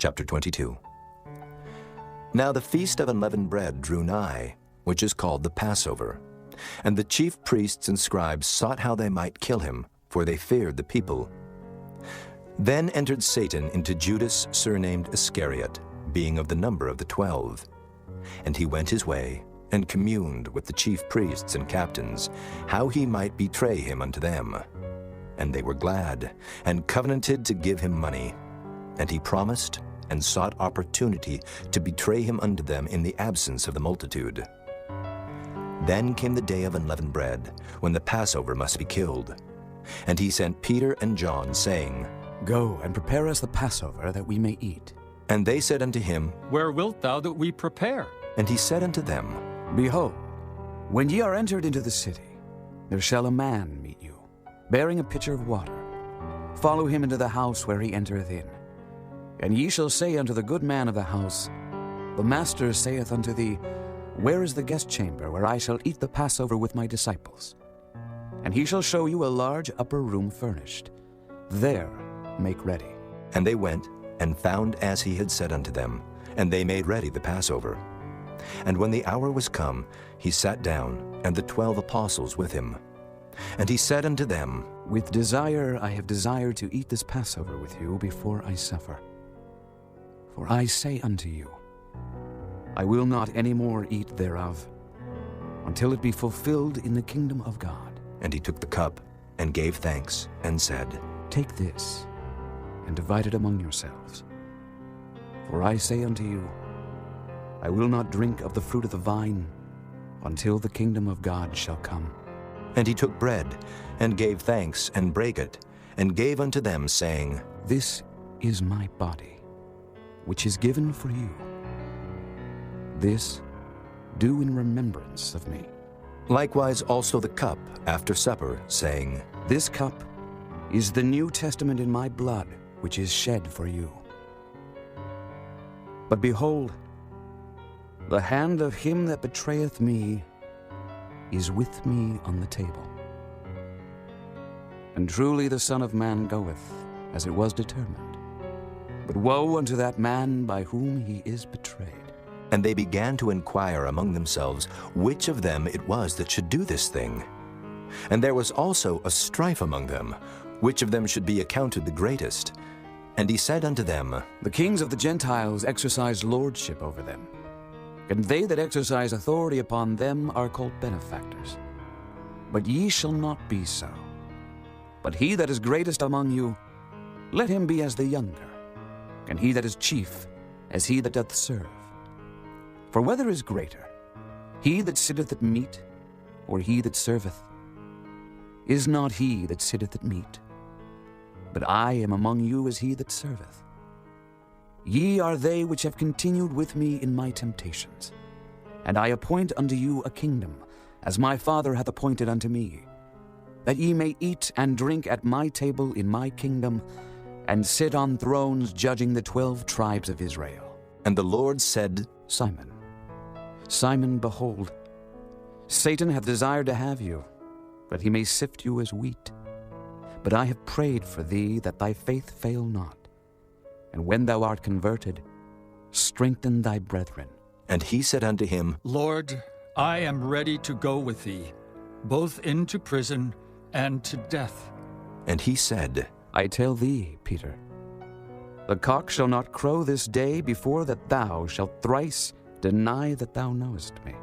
Chapter 22. Now the feast of unleavened bread drew nigh, which is called the Passover. And the chief priests and scribes sought how they might kill him, for they feared the people. Then entered Satan into Judas, surnamed Iscariot, being of the number of the 12. And he went his way, and communed with the chief priests and captains, how he might betray him unto them. And they were glad, and covenanted to give him money. And he promised, and sought opportunity to betray him unto them in the absence of the multitude. Then came the day of unleavened bread, when the Passover must be killed. And he sent Peter and John, saying, Go and prepare us the Passover, that we may eat. And they said unto him, Where wilt thou that we prepare? And he said unto them, Behold, when ye are entered into the city, there shall a man meet you, bearing a pitcher of water. Follow him into the house where he entereth in. And ye shall say unto the good man of the house, The master saith unto thee, Where is the guest chamber, where I shall eat the Passover with my disciples? And he shall show you a large upper room furnished. There make ready. And they went, and found as he had said unto them, and they made ready the Passover. And when the hour was come, he sat down, and the 12 apostles with him. And he said unto them, With desire I have desired to eat this Passover with you before I suffer. For I say unto you, I will not any more eat thereof, until it be fulfilled in the kingdom of God. And he took the cup, and gave thanks, and said, Take this, and divide it among yourselves. For I say unto you, I will not drink of the fruit of the vine, until the kingdom of God shall come. And he took bread, and gave thanks, and brake it, and gave unto them, saying, This is my body, which is given for you. This do in remembrance of me. Likewise also the cup after supper, saying, This cup is the New Testament in my blood, which is shed for you. But behold, the hand of him that betrayeth me is with me on the table. And truly the Son of Man goeth, as it was determined. But woe unto that man by whom he is betrayed. And they began to inquire among themselves which of them it was that should do this thing. And there was also a strife among them, which of them should be accounted the greatest. And he said unto them, The kings of the Gentiles exercise lordship over them, and they that exercise authority upon them are called benefactors. But ye shall not be so. But he that is greatest among you, let him be as the younger, and he that is chief as he that doth serve. For whether is greater, he that sitteth at meat, or he that serveth? Is not he that sitteth at meat? But I am among you as he that serveth. Ye are they which have continued with me in my temptations. And I appoint unto you a kingdom, as my Father hath appointed unto me, that ye may eat and drink at my table in my kingdom, and sit on thrones judging the 12 tribes of Israel. And the Lord said, Simon, Simon, behold, Satan hath desired to have you, that he may sift you as wheat. But I have prayed for thee, that thy faith fail not. And when thou art converted, strengthen thy brethren. And he said unto him, Lord, I am ready to go with thee, both into prison and to death. And he said, I tell thee, Peter, the cock shall not crow this day before that thou shalt thrice deny that thou knowest me.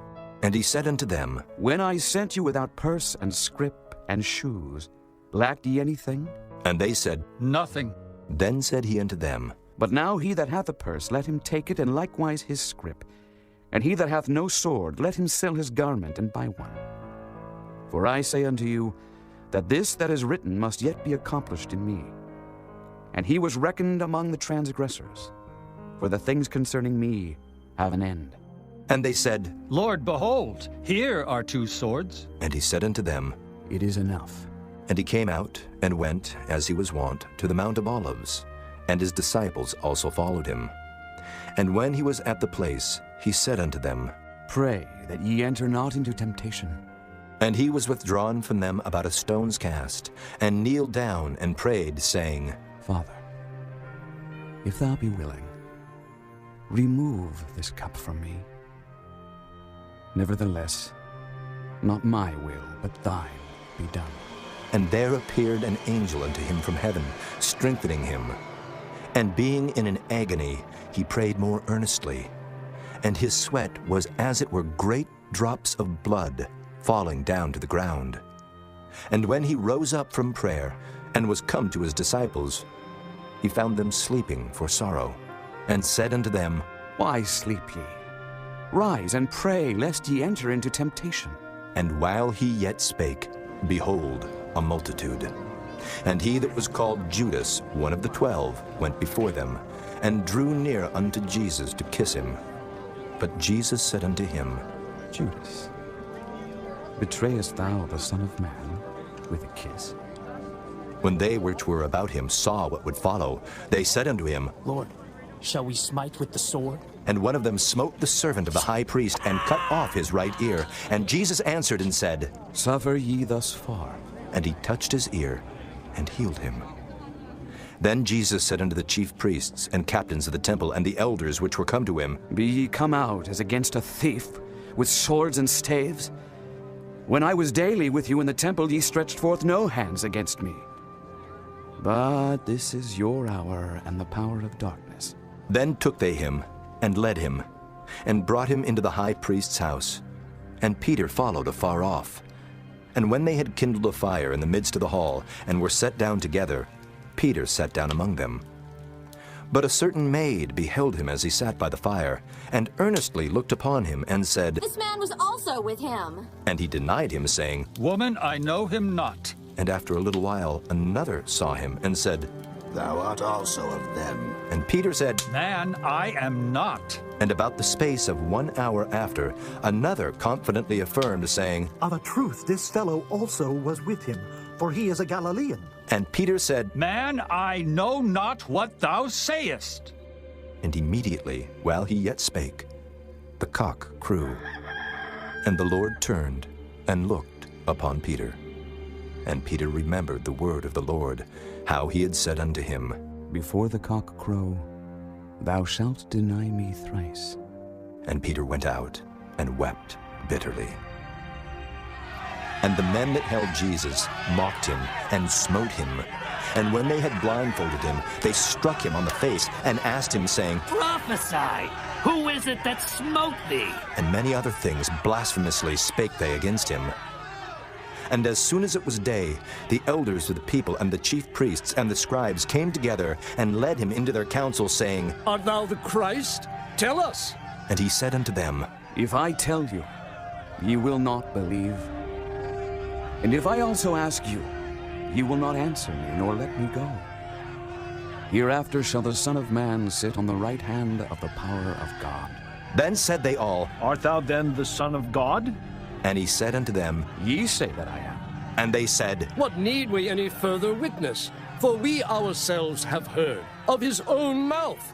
And he said unto them, When I sent you without purse and scrip and shoes, lacked ye anything? And they said, Nothing. Then said he unto them, But now he that hath a purse, let him take it, and likewise his scrip. And he that hath no sword, let him sell his garment, and buy one. For I say unto you, that this that is written must yet be accomplished in me. And he was reckoned among the transgressors, for the things concerning me have an end. And they said, Lord, behold, here are 2 swords. And he said unto them, It is enough. And he came out, and went, as he was wont, to the Mount of Olives, and his disciples also followed him. And when he was at the place, he said unto them, Pray that ye enter not into temptation. And he was withdrawn from them about a stone's cast, and kneeled down and prayed, saying, Father, if thou be willing, remove this cup from me. Nevertheless, not my will, but thine be done. And there appeared an angel unto him from heaven, strengthening him. And being in an agony, he prayed more earnestly. And his sweat was as it were great drops of blood falling down to the ground. And when he rose up from prayer, and was come to his disciples, he found them sleeping for sorrow, and said unto them, Why sleep ye? Rise and pray, lest ye enter into temptation. And while he yet spake, behold, a multitude. And he that was called Judas, one of the 12, went before them, and drew near unto Jesus to kiss him. But Jesus said unto him, Judas, betrayest thou the Son of Man with a kiss? When they which were about him saw what would follow, they said unto him, Lord, shall we smite with the sword? And one of them smote the servant of the high priest, and cut off his right ear. And Jesus answered and said, Suffer ye thus far. And he touched his ear, and healed him. Then Jesus said unto the chief priests, and captains of the temple, and the elders which were come to him, Be ye come out as against a thief, with swords and staves? When I was daily with you in the temple, ye stretched forth no hands against me. But this is your hour and the power of darkness. Then took they him, and led him, and brought him into the high priest's house. And Peter followed afar off. And when they had kindled a fire in the midst of the hall, and were set down together, Peter sat down among them. But a certain maid beheld him as he sat by the fire, and earnestly looked upon him, and said, This man was also with him. And he denied him, saying, Woman, I know him not. And after a little while another saw him, and said, Thou art also of them. And Peter said, Man, I am not. And about the space of 1 hour after, another confidently affirmed, saying, Of a truth, this fellow also was with him, for he is a Galilean. And Peter said, Man, I know not what thou sayest. And immediately, while he yet spake, the cock crew. And the Lord turned and looked upon Peter. And Peter remembered the word of the Lord, how he had said unto him, Before the cock crow, thou shalt deny me thrice. And Peter went out and wept bitterly. And the men that held Jesus mocked him and smote him. And when they had blindfolded him, they struck him on the face and asked him, saying, Prophesy! Who is it that smote thee? And many other things blasphemously spake they against him. And as soon as it was day, the elders of the people and the chief priests and the scribes came together and led him into their council, saying, Art thou the Christ? Tell us. And he said unto them, If I tell you, ye will not believe. And if I also ask you, ye will not answer me, nor let me go. Hereafter shall the Son of Man sit on the right hand of the power of God. Then said they all, Art thou then the Son of God? And he said unto them, Ye say that I am. And they said, What need we any further witness? For we ourselves have heard of his own mouth